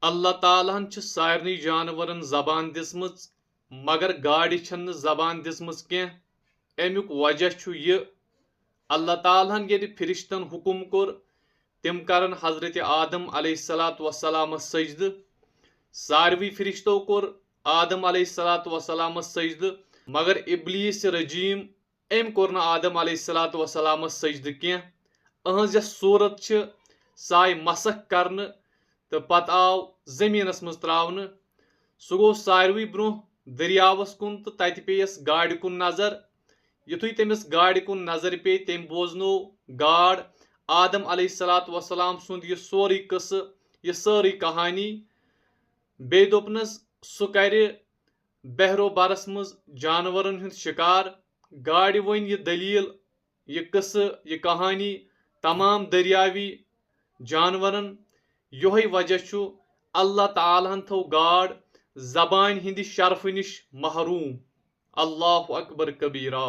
अल्लाह तालाहन छ सारनी जानवरन जबान दिसमज मगर गाड़ि छन जबान दिसमज कह अमुक वजह छु ये अल्लाह तालाहन ये फिरिश्तन हुकुम कोर तिम करन हजरत आदम अलैहिस्सलातु वस्सलामस सजद सारवी फिरिश्तो कोर आदम अलैहिस्सलातु वस्सलामस सजद मगर इब्लीस रजीम अम कोर न आदम अलैहिस्सलातु वस्सलामस सजद कह अहज सूरत छ साय मसख करन तो पत आव जमीनस मज त्रावन सह गो सारवी ब्रो दरियावस कुन तो तत पेयस गाड़ कुन नजर युथुई तमिस गाड़ कुन नजर पे तम बोजनो गाड़ आदम अलैहिस्सलातु वस्सलाम सुंद यह सोरी कस यह सारी कहानी बे दोपनस सह कर बहरो बरस मज जानवरन हुंद शिकार गाड़ वन यह दलील यह कस यह कहानी तमाम दरियावी जानवरन योही वजह छु अल्लाह तालाहन थो गाड़ जबान हिंद शरफ निश महरूम। अल्लाहु अकबर कबीरा।